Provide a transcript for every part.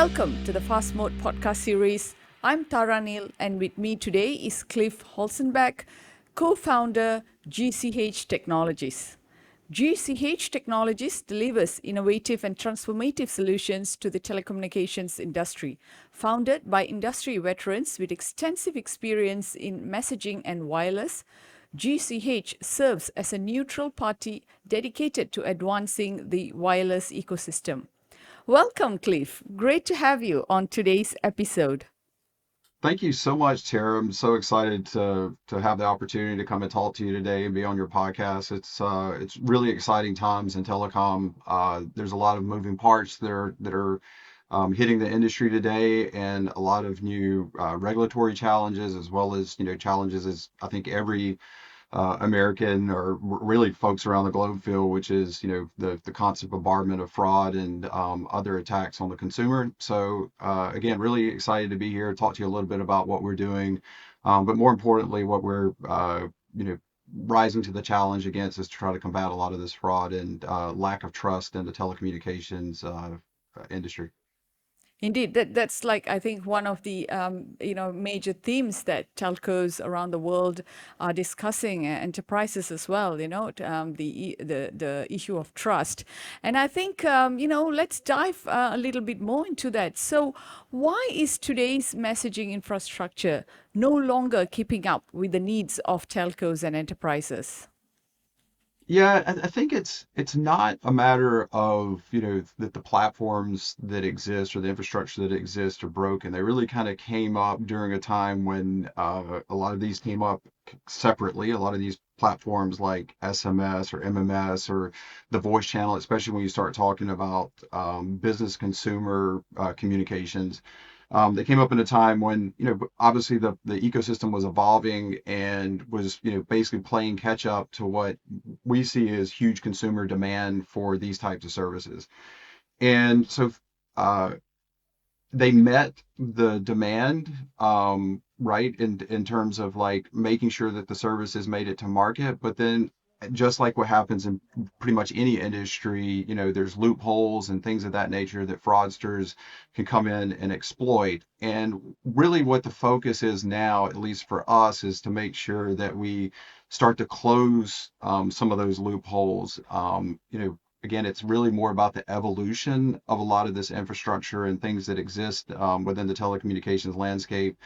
Welcome to the Fast Mode podcast series. I'm Tara Neil, and with me today is Cliff Holsenbeck, co-founder GCH Technologies. GCH Technologies delivers innovative and transformative solutions to the telecommunications industry. Founded by industry veterans with extensive experience in messaging and wireless, GCH serves as a neutral party dedicated to advancing the wireless ecosystem. Welcome, Cliff. Great to have you on today's episode. Thank you so much, Tara. I'm so excited to have the opportunity to come and talk to you today and be on your podcast. It's really exciting times in telecom. There's a lot of moving parts that are hitting the industry today, and a lot of new regulatory challenges, as well as challenges as I think every American or really folks around the globe feel, which is the constant bombardment of fraud and other attacks on the consumer. So again, really excited to be here, talk to you a little bit about what we're doing, but more importantly, what we're you know rising to the challenge against is to try to combat a lot of this fraud and lack of trust in the telecommunications industry. Indeed, that's like I think one of the major themes that telcos around the world are discussing, enterprises as well. The issue of trust, and I think let's dive a little bit more into that. So, why is today's messaging infrastructure no longer keeping up with the needs of telcos and enterprises? Yeah, I think it's not a matter of, that the platforms that exist or the infrastructure that exists are broken. They really kind of came up during a time when a lot of these came up separately. A lot of these platforms like SMS or MMS or the voice channel, especially when you start talking about business consumer communications. They came up in a time when, obviously the ecosystem was evolving and was, basically playing catch up to what we see as huge consumer demand for these types of services. And so uh, they met the demand, right, in terms of like making sure that the services made it to market. But then, just like what happens in pretty much any industry, there's loopholes and things of that nature that fraudsters can come in and exploit. And really, what the focus is now, at least for us, is to make sure that we start to close some of those loopholes. Again, it's really more about the evolution of a lot of this infrastructure and things that exist within the telecommunications landscape,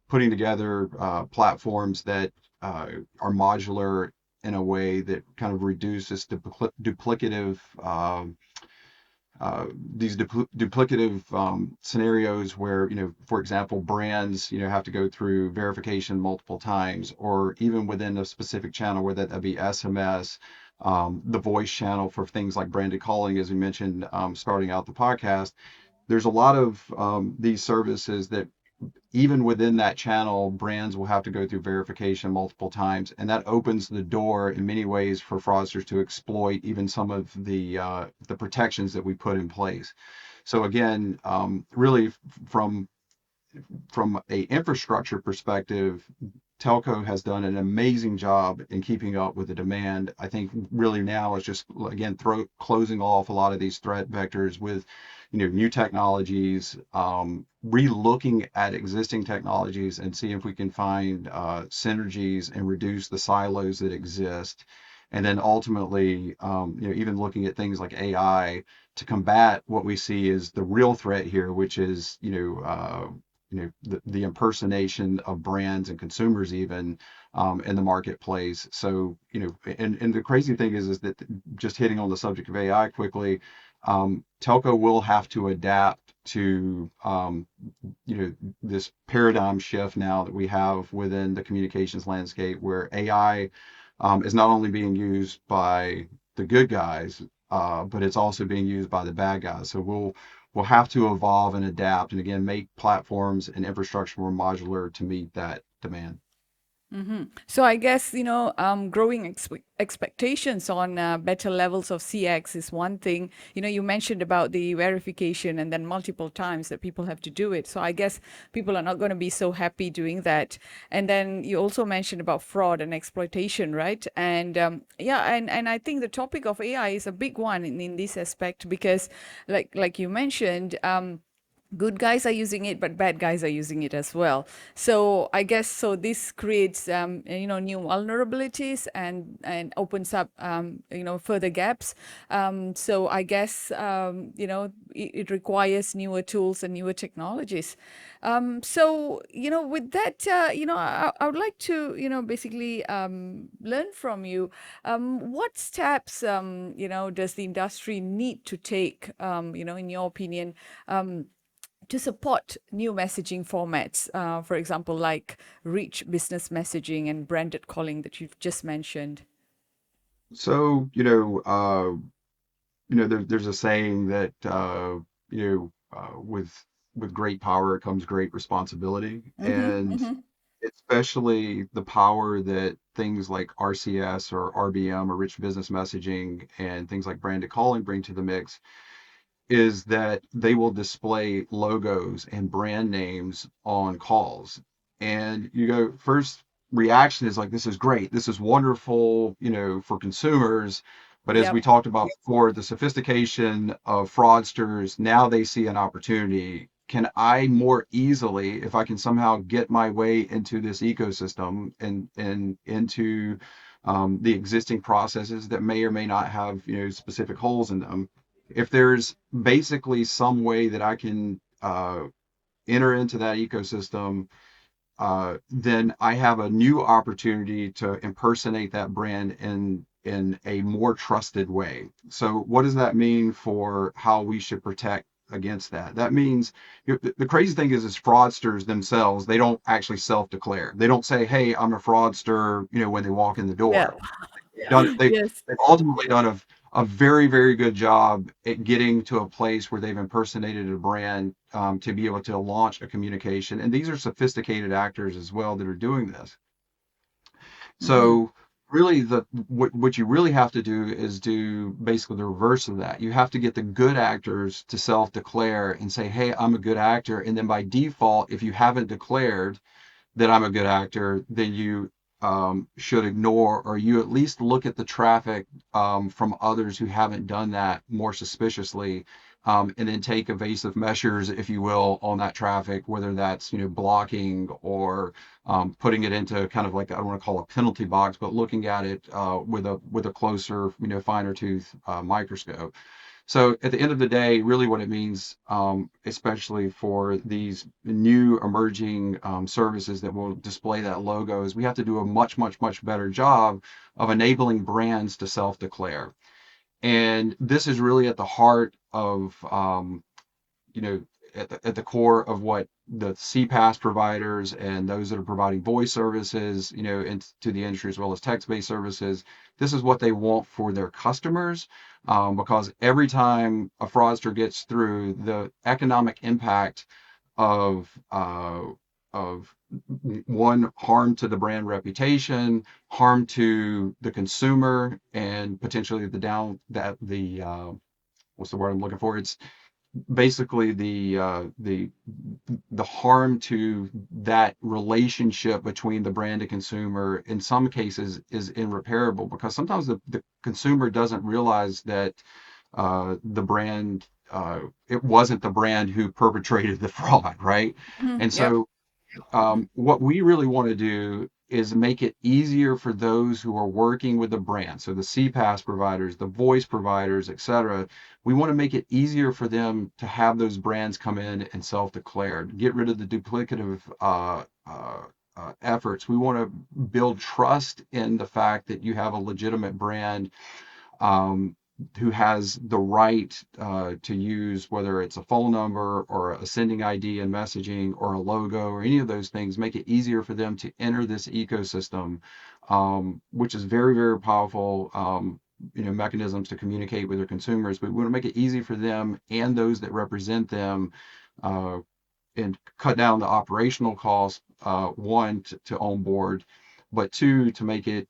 putting together platforms that are modular in a way that kind of reduces duplicative duplicative scenarios where, for example, brands, have to go through verification multiple times, or even within a specific channel, whether that be SMS, the voice channel for things like branded calling, as we mentioned, starting out the podcast. There's a lot of these services that even within that channel, brands will have to go through verification multiple times, and that opens the door in many ways for fraudsters to exploit even some of the protections that we put in place. So again, really from a infrastructure perspective, telco has done an amazing job in keeping up with the demand. I think really now is just again closing off a lot of these threat vectors with new technologies, re-looking at existing technologies and see if we can find synergies and reduce the silos that exist. And then ultimately, even looking at things like AI to combat what we see as the real threat here, which is, the impersonation of brands and consumers even in the marketplace. So, and the crazy thing is that just hitting on the subject of AI quickly, telco will have to adapt to, this paradigm shift now that we have within the communications landscape where AI is not only being used by the good guys, but it's also being used by the bad guys. So we'll have to evolve and adapt, and again make platforms and infrastructure more modular to meet that demand. So I guess, growing expectations on better levels of CX is one thing. You mentioned about the verification and then multiple times that people have to do it. So I guess people are not going to be so happy doing that. And then you also mentioned about fraud and exploitation, right? And yeah, and I think the topic of AI is a big one in this aspect because like you mentioned, good guys are using it, but bad guys are using it as well. So I guess so. This creates new vulnerabilities and opens up further gaps. So I guess it requires newer tools and newer technologies. So with that, I would like to basically learn from you. What steps does the industry need to take? In your opinion. To support new messaging formats, for example, like rich business messaging and branded calling that you've just mentioned. So, there's a saying that with great power comes great responsibility, Mm-hmm, and mm-hmm, especially the power that things like RCS or RBM or rich business messaging and things like branded calling bring to the mix is that they will display logos and brand names on calls. And you go, first reaction is like, this is great. This is wonderful, for consumers. But as we yep. talked about before, the sophistication of fraudsters, now they see an opportunity. Can I more easily, if I can somehow get my way into this ecosystem and into the existing processes that may or may not have, specific holes in them, if there's basically some way that I can enter into that ecosystem, then I have a new opportunity to impersonate that brand in a more trusted way. So what does that mean for how we should protect against that? That means the crazy thing is fraudsters themselves, they don't actually self-declare. They don't say, "Hey, I'm a fraudster," when they walk in the Yeah. door. Done Yes. they've ultimately done a very, very good job at getting to a place where they've impersonated a brand, to be able to launch a communication. And these are sophisticated actors as well that are doing this. Mm-hmm. So really what you really have to do is do basically the reverse of that. You have to get the good actors to self-declare and say, "Hey, I'm a good actor." And then by default, if you haven't declared that I'm a good actor, then you should ignore, or you at least look at the traffic from others who haven't done that more suspiciously, and then take evasive measures, if you will, on that traffic, whether that's blocking or putting it into kind of like, I don't want to call it a penalty box, but looking at it with a closer, finer tooth microscope. So at the end of the day, really what it means, especially for these new emerging services that will display that logo, is we have to do a much, much, much better job of enabling brands to self-declare. And this is really at the heart of, you know, at the core of what the CPaaS providers and those that are providing voice services, into the industry as well as text-based services. This is what they want for their customers, because every time a fraudster gets through, the economic impact of one, harm to the brand reputation, harm to the consumer, and potentially the what's the word I'm looking for? It's basically the harm to that relationship between the brand and consumer in some cases is irreparable, because sometimes the consumer doesn't realize that the brand it wasn't the brand who perpetrated the fraud, right? Mm-hmm. And Yep. so what we really want to do is make it easier for those who are working with the brand. So the CPaaS providers, the voice providers, et cetera. We want to make it easier for them to have those brands come in and self-declare, get rid of the duplicative efforts. We want to build trust in the fact that you have a legitimate brand, um, who has the right to use, whether it's a phone number or a sending ID and messaging or a logo or any of those things, make it easier for them to enter this ecosystem, which is very, very powerful. Mechanisms to communicate with their consumers, but we want to make it easy for them and those that represent them, uh, and cut down the operational costs, one, to onboard, but two, to make it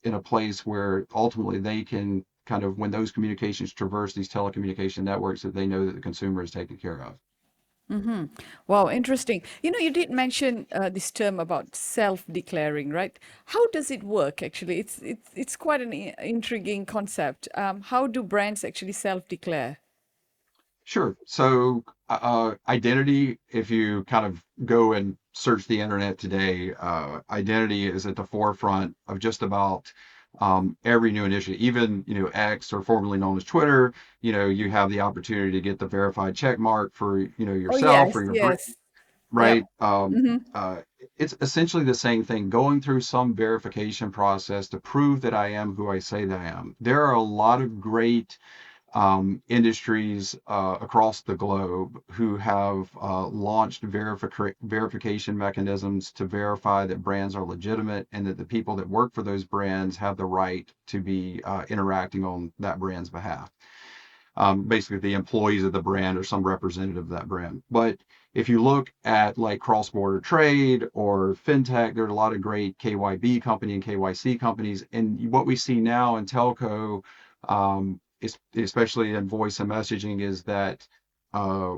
in a place where ultimately they can kind of, when those communications traverse these telecommunication networks, that they know that the consumer is taken care of. Mm-hmm. Wow, interesting. You did mention this term about self-declaring, right? How does it work actually? It's quite an intriguing concept. How do brands actually self-declare? Sure. So, identity, if you kind of go and search the internet today, identity is at the forefront of just about every new initiative. Even, X, or formerly known as Twitter, you have the opportunity to get the verified check mark for, Oh, yourself or yes, your brand, yes. Yep. right? Mm-hmm. It's essentially the same thing, going through some verification process to prove that I am who I say that I am. There are a lot of great industries across the globe who have launched verification mechanisms to verify that brands are legitimate and that the people that work for those brands have the right to be interacting on that brand's behalf. Basically, the employees of the brand or some representative of that brand. But if you look at like cross-border trade or fintech, there are a lot of great KYB company and KYC companies. And what we see now in telco, especially in voice and messaging, is that uh,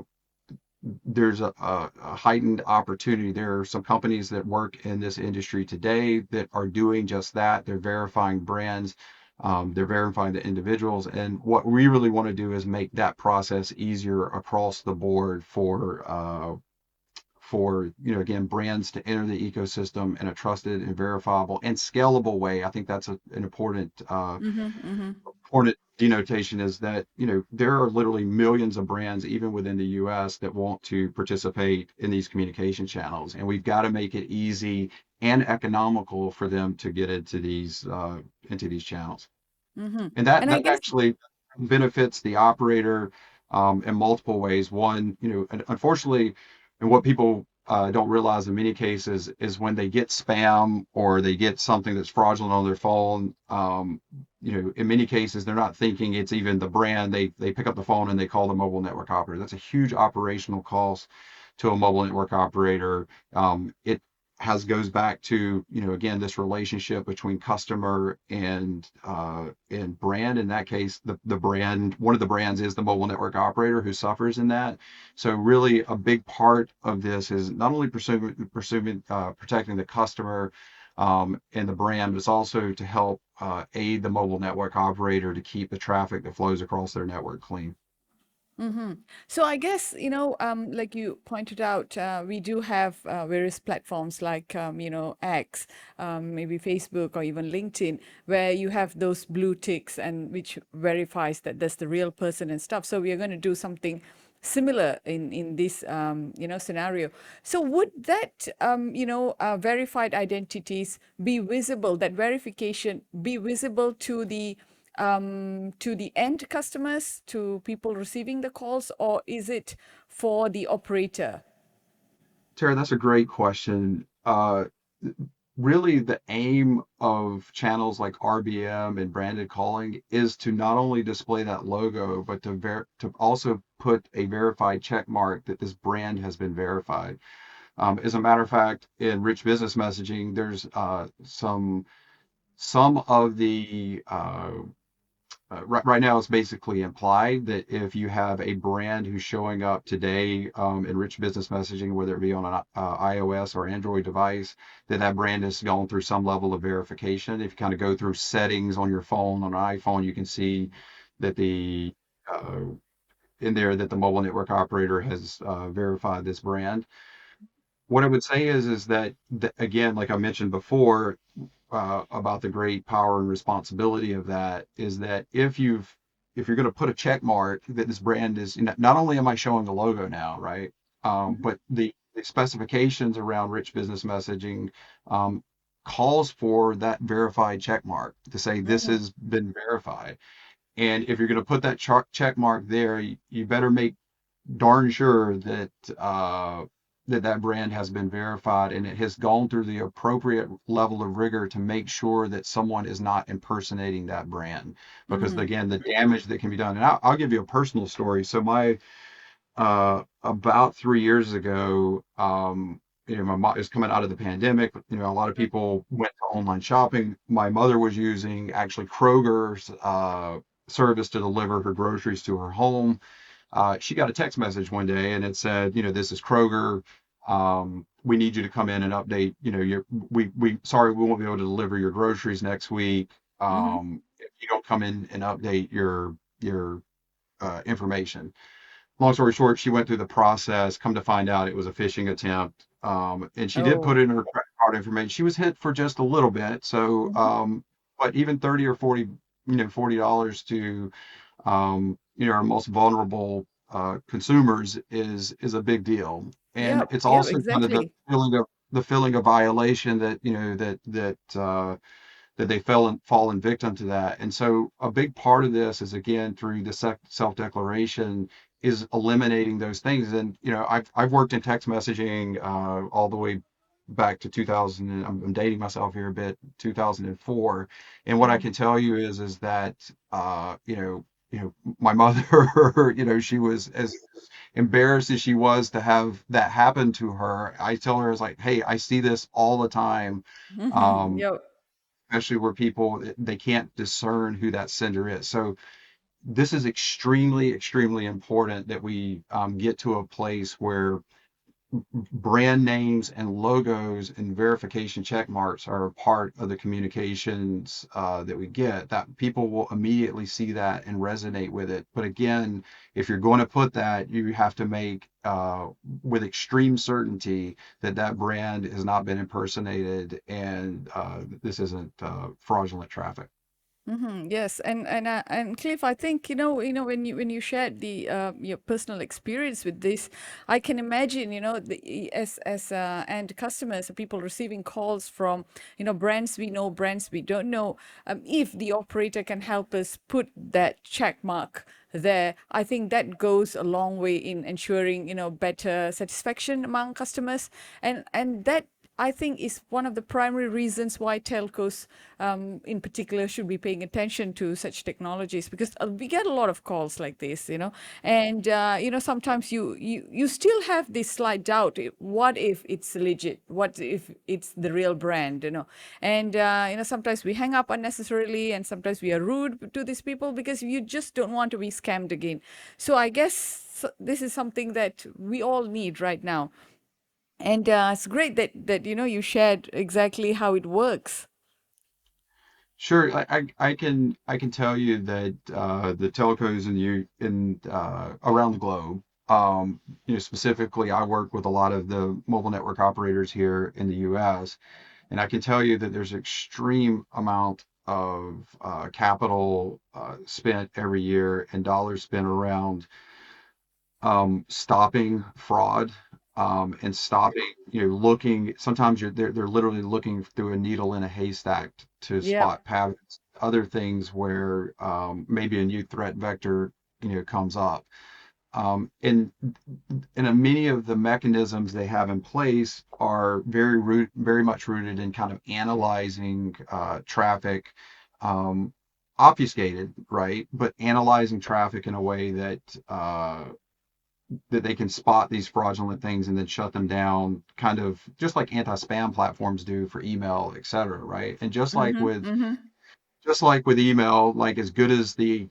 there's a heightened opportunity. There are some companies that work in this industry today that are doing just that. They're verifying brands, they're verifying the individuals. And what we really want to do is make that process easier across the board for again, brands to enter the ecosystem in a trusted and verifiable and scalable way. I think that's an Mm-hmm. Mm-hmm. important denotation, is that there are literally millions of brands even within the US that want to participate in these communication channels, and we've got to make it easy and economical for them to get into these channels. Mm-hmm. And that And I that guess. actually benefits the operator in multiple ways. One, unfortunately, and what people don't realize in many cases is when they get spam or they get something that's fraudulent on their phone. In many cases, they're not thinking it's even the brand. They pick up the phone and they call the mobile network operator. That's a huge operational cost to a mobile network operator. It goes back to again, this relationship between customer and brand. In that case, the brand, one of the brands, is the mobile network operator who suffers in that. So really a big part of this is not only pursuing protecting the customer and the brand, but it's also to help aid the mobile network operator to keep the traffic that flows across their network clean. Mm-hmm. So I guess, like you pointed out, we do have various platforms like, X, maybe Facebook or even LinkedIn, where you have those blue ticks and which verifies that that's the real person and stuff. So we are going to do something similar in this, scenario. So would that, verified identities be visible, that verification be visible to the end customers, to people receiving the calls, or is it for the operator? Tara, that's a great question. Really, the aim of channels like RBM and branded calling is to not only display that logo, but to also put a verified check mark that this brand has been verified. As a matter of fact, in rich business messaging, there's some of the right now it's basically implied that if you have a brand who's showing up today in rich business messaging, whether it be on an iOS or Android device, that brand has gone through some level of verification. If you kind of go through settings on your phone, on an iPhone, you can see that the uh, in there that the mobile network operator has verified this brand. What I would say is that again, like I mentioned before, about the great power and responsibility of that, is that if you're going to put a check mark that this brand is, not only am I showing the logo now, right? But the specifications around rich business messaging um, calls for that verified check mark to say this Mhm, has been verified. And if you're going to put that check mark there, you better make darn sure that that brand has been verified and it has gone through the appropriate level of rigor to make sure that someone is not impersonating that brand. Because mhm, again, the damage that can be done. And I'll give you a personal story. So my about 3 years ago, my mom is coming out of the pandemic. A lot of people went to online shopping. My mother was using actually Kroger's service to deliver her groceries to her home. She got a text message one day and it said, this is Kroger. We need you to come in and update, sorry, we won't be able to deliver your groceries next week. mhm, If you don't come in and update your information. long story short, she went through the process. Come to find out, it was a phishing attempt. And she did put Oh. in her credit card information. She was hit for just a little bit. So, Mhm. but even 30 or 40, $40 to, our most vulnerable consumers is a big deal. And Yep. it's Yep. also kind of Exactly. the feeling of violation that, that they fallen victim to that. And so a big part of this is again through the self-declaration is eliminating those things. And I've worked in text messaging all the way back to 2000. I'm dating myself here a bit, 2004. And what I Mm. can tell you is that my mother, she was as embarrassed as she was to have that happen to her. I tell her, I was like, hey, I see this all the time. Um, Yep. especially where people they can't discern who that sender is. So this is extremely, extremely important that we get to a place where brand names and logos and verification check marks are a part of the communications that we get, that people will immediately see that and resonate with it. But again, if you're going to put that, you have to make with extreme certainty that that brand has not been impersonated and this isn't fraudulent traffic. Yes, and Cliff, I think when you shared the your personal experience with this, I can imagine as and customers, people receiving calls from brands we know, brands we don't know. If the operator can help us put that check mark there, I think that goes a long way in ensuring better satisfaction among customers, and that I think is one of the primary reasons why telcos, in particular, should be paying attention to such technologies because we get a lot of calls like this, and sometimes you still have this slight doubt. What if it's legit? What if it's the real brand? And sometimes we hang up unnecessarily, and sometimes we are rude to these people because you just don't want to be scammed again. So I guess this is something that we all need right now. And it's great that you shared exactly how it works. Sure, I can tell you that the telcos in around the globe, specifically, I work with a lot of the mobile network operators here in the U.S., and I can tell you that there's extreme amount of capital spent every year and dollars spent around stopping fraud and stopping, looking. Sometimes they're literally looking through a needle in a haystack to Yeah. spot patterns, other things where maybe a new threat vector, comes up. And many of the mechanisms they have in place are very much rooted in kind of analyzing traffic, um, obfuscated, right? But analyzing traffic in a way that they can spot these fraudulent things and then shut them down, kind of just like anti-spam platforms do for email, et cetera, right? And Mm-hmm. Mm-hmm. just like with email, like as good as the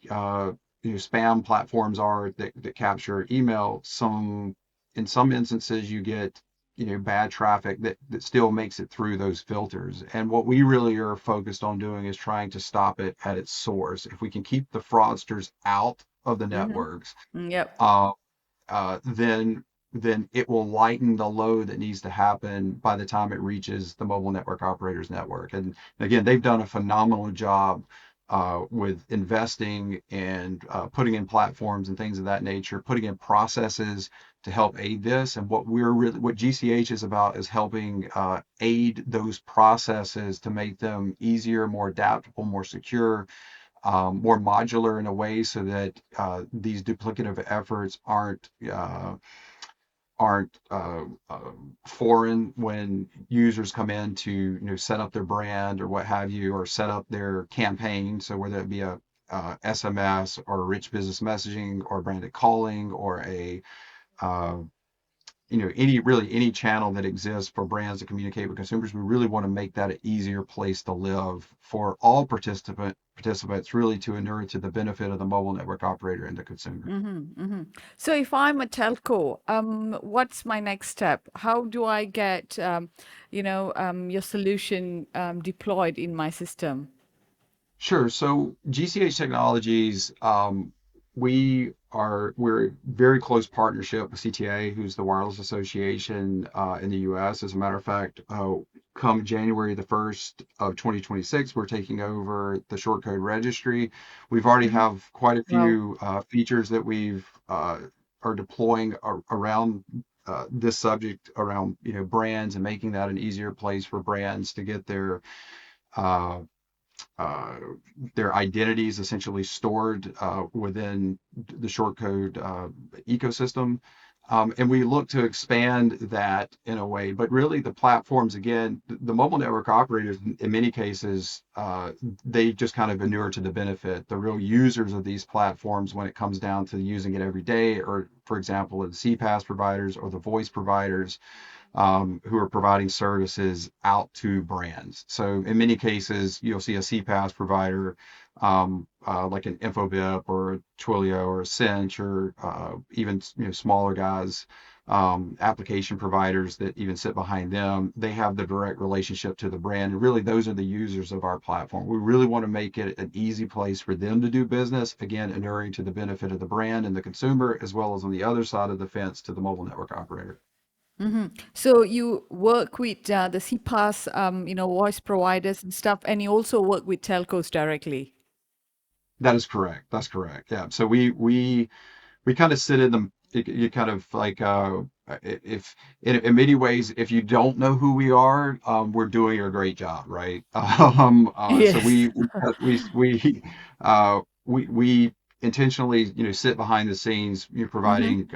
spam platforms are that capture email, in some instances you get bad traffic that still makes it through those filters. And what we really are focused on doing is trying to stop it at its source. If we can keep the fraudsters out of the networks, Mm-hmm. Yep. uh, then it will lighten the load that needs to happen by the time it reaches the mobile network operators network. And again, they've done a phenomenal job with investing and putting in platforms and things of that nature, putting in processes to help aid this. And what GCH is about is helping aid those processes to make them easier, more adaptable, more secure, more modular in a way so that these duplicative efforts aren't foreign when users come in to set up their brand or what have you, or set up their campaign. So whether it be a SMS or rich business messaging or branded calling or a uh, any channel that exists for brands to communicate with consumers, we really want to make that an easier place to live for all participants, really to inure to the benefit of the mobile network operator and the consumer. Mm-hmm. Mm-hmm. So if I'm a telco, what's my next step? How do I get your solution deployed in my system? Sure. So GCH Technologies, we we're a very close partnership with CTA, who's the Wireless Association in the U.S. As a matter of fact, come January the 1st of 2026, we're taking over the short code registry. We've already Hmm. have quite a Wow. few features that we've are deploying around this subject around brands and making that an easier place for brands to get uh, uh, their identities essentially stored within the short code ecosystem. And we look to expand that in a way, but really the platforms, again, the mobile network operators, in many cases, they just kind of inure to the benefit. The real users of these platforms, when it comes down to using it every day, or for example, the CPaaS providers or the voice providers, who are providing services out to brands. So in many cases, you'll see a CPaaS provider like an Infobip or a Twilio or a Cinch or even smaller guys, application providers that even sit behind them. They have the direct relationship to the brand, and really those are the users of our platform. We really want to make it an easy place for them to do business. Again, inuring to the benefit of the brand and the consumer, as well as on the other side of the fence to the mobile network operator. Hmm. So you work with the CPaaS, voice providers and stuff, and you also work with telcos directly. That is correct. That's correct. Yeah. So we kind of sit in the you kind of like if in many ways, if you don't know who we are, we're doing a great job, right? So Yes. we intentionally sit behind the scenes, Hmm. providing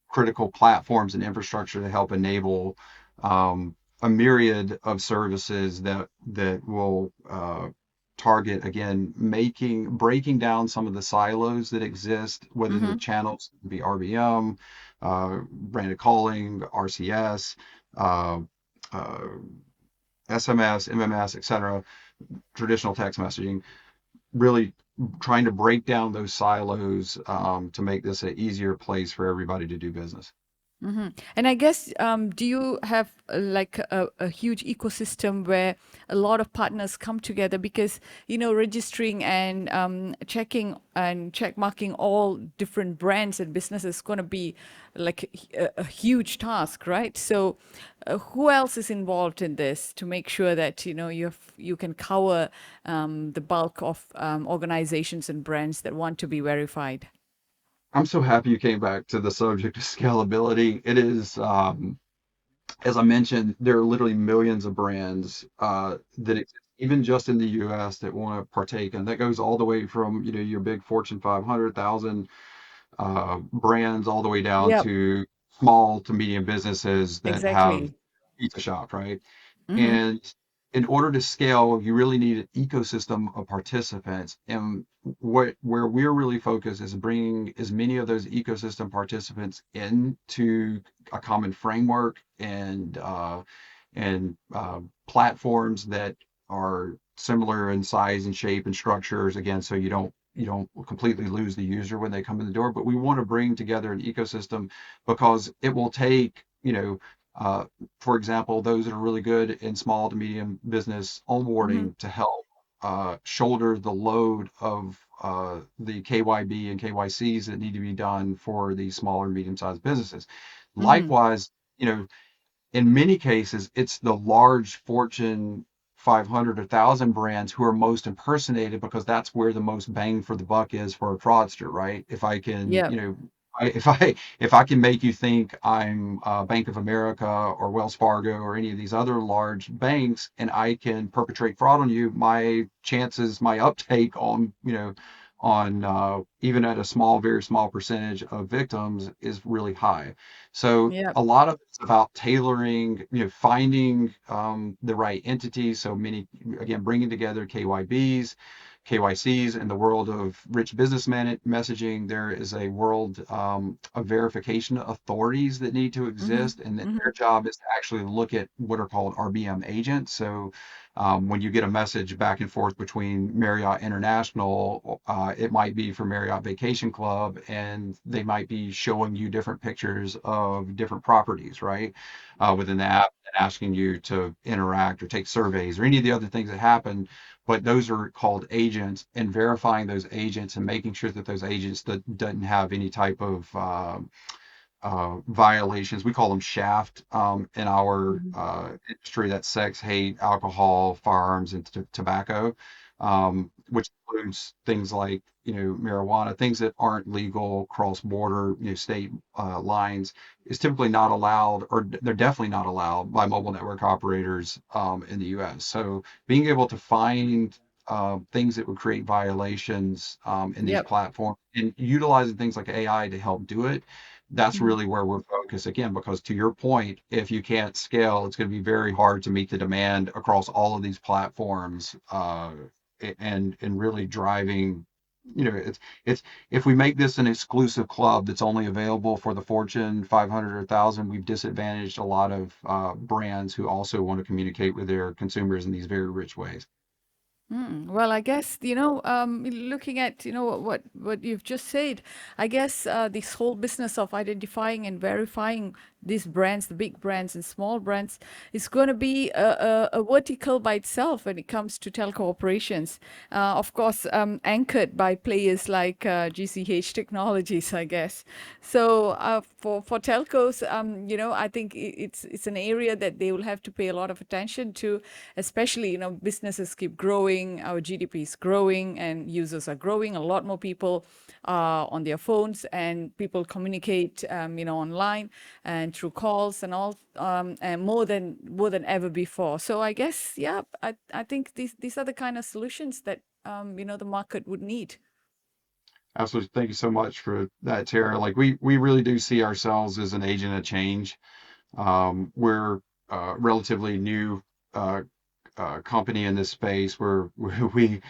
critical platforms and infrastructure to help enable a myriad of services that will target, again, making breaking down some of the silos that exist within the Hmm. channels, be RBM, branded calling, RCS, uh, uh, SMS, MMS, etc., traditional text messaging. Really trying to break down those silos to make this an easier place for everybody to do business. Hmm. And I guess, do you have like a huge ecosystem where a lot of partners come together? Because, registering and checking and check marking all different brands and businesses is going to be like a huge task, right? So, who else is involved in this to make sure that, you can cover the bulk of organizations and brands that want to be verified? I'm so happy you came back to the subject of scalability. It is, as I mentioned, there are literally millions of brands that exist, even just in the U.S. that want to partake, and that goes all the way from your big Fortune 500,000 brands all the way down Yep, to small to medium businesses that have exactly. pizza shop, right? Hmm. And in order to scale, you really need an ecosystem of participants. And where we're really focused is bringing as many of those ecosystem participants into a common framework and platforms that are similar in size and shape and structures. Again, so you don't completely lose the user when they come in the door. But we want to bring together an ecosystem because it will take uh, for example, those that are really good in small to medium business Hmm. onboarding to help shoulder the load of the KYB and KYCs that need to be done for these smaller, medium-sized businesses. Hmm. Likewise, you know, in many cases, it's the large Fortune 500 or 1,000 brands who are most impersonated because that's where the most bang for the buck is for a fraudster, right? If I can, Yep. if I can make you think I'm Bank of America or Wells Fargo or any of these other large banks, and I can perpetrate fraud on you, my chances, my uptake on, on even at a small, very small percentage of victims is really high. So Yep. a lot of it's about tailoring, finding the right entity. So many, again, bringing together KYBs, KYCs in the world of rich business messaging. There is a world of verification authorities that need to Hmm. exist, and that Hmm. their job is to actually look at what are called RBM agents. So When you get a message back and forth between Marriott International, it might be for Marriott Vacation Club, and they might be showing you different pictures of different properties, right? Within the app, and asking you to interact or take surveys or any of the other things that happen. But those are called agents, and verifying those agents and making sure that those agents doesn't have any type of violations. We call them shaft in our Mhm. industry. That's sex, hate, alcohol, firearms, and tobacco, which includes things like marijuana, things that aren't legal cross border, state lines. Is typically not allowed, or they're definitely not allowed by mobile network operators in the U.S. So being able to find things that would create violations in these Yep. platforms and utilizing things like AI to help do it, that's Mhm. really where we're focused again, because to your point, if you can't scale, it's going to be very hard to meet the demand across all of these platforms, and really driving, it's if we make this an exclusive club that's only available for the Fortune 500 or 1,000, we've disadvantaged a lot of brands who also want to communicate with their consumers in these very rich ways. Well, I guess, looking at, what you've just said, I guess this whole business of identifying and verifying these brands, the big brands and small brands, is going to be a vertical by itself when it comes to telco operations. Of course, anchored by players like GCH Technologies, I guess. So for telcos, I think it's an area that they will have to pay a lot of attention to, especially, businesses keep growing, our GDP is growing, and users are growing. A lot more people are on their phones, and people communicate, online and through calls and all, and more than ever before. So I guess, yeah, I think these are the kind of solutions that the market would need. Absolutely. Thank you so much for that, Tara. Like we really do see ourselves as an agent of change. We're relatively new uh, company in this space where we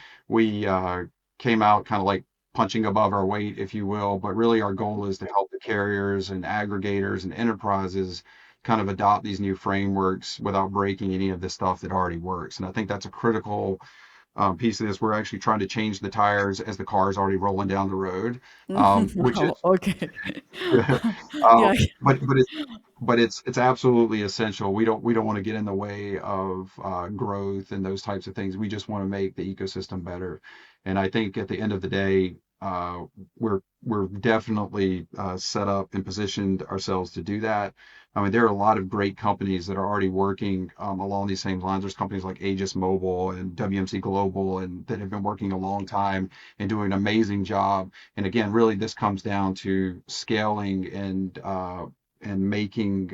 came out kind of like punching above our weight, if you will. But really, our goal is to help the carriers and aggregators and enterprises kind of adopt these new frameworks without breaking any of the stuff that already works. And I think that's a critical piece of this. We're actually trying to change the tires as the car is already rolling down the road, which Wow. is Okay. um, Yeah. but it's absolutely essential. We don't want to get in the way of growth and those types of things. We just want to make the ecosystem better. And I think at the end of the day, we're definitely set up and positioned ourselves to do that. I mean, there are a lot of great companies that are already working along these same lines. There's companies like Aegis Mobile and WMC Global, and that have been working a long time and doing an amazing job. And again, really, this comes down to scaling and making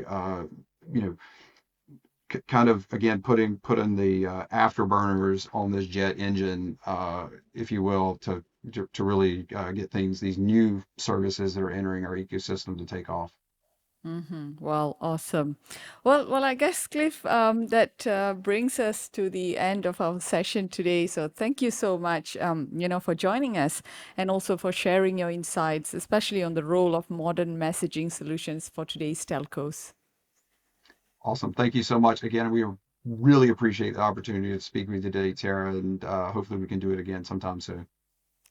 you know kind of again putting the afterburners on this jet engine, if you will, to really get these new services that are entering our ecosystem to take off. Well, awesome. Well, I guess, Cliff, that brings us to the end of our session today. So thank you so much, for joining us and also for sharing your insights, especially on the role of modern messaging solutions for today's telcos. Awesome. Thank you so much. Again, we really appreciate the opportunity to speak with you today, Tara, and hopefully we can do it again sometime soon.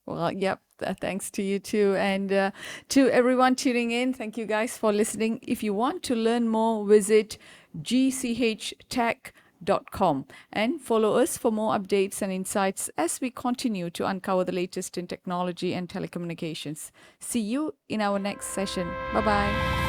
Well, yep. Thanks to you too. And to everyone tuning in, thank you guys for listening. If you want to learn more, visit gchtech.com and follow us for more updates and insights as we continue to uncover the latest in technology and telecommunications. See you in our next session. Bye bye.